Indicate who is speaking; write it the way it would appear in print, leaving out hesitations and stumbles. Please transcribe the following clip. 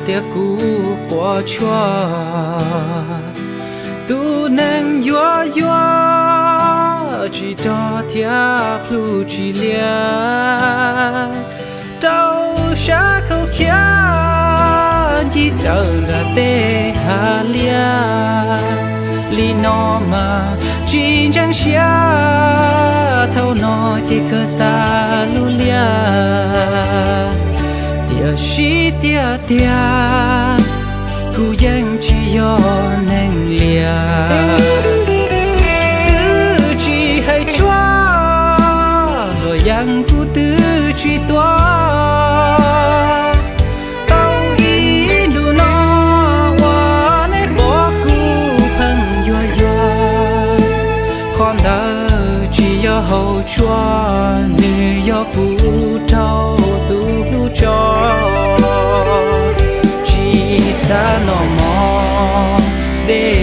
Speaker 1: tia cu qua chua tu nang yo yo chỉ cho tia plu chỉ lia tao xa khâu kia chỉ chờ là tê hà lia li no mà chỉ chẳng xia thâu no chỉ cơ xa lu lia tia shi tia tia cu yang chỉ yo nang lia tư chỉ hay chua lo yang cu tư chỉ toa hậu chua như gió phù trao tu lu cho chỉ xa nọ mò để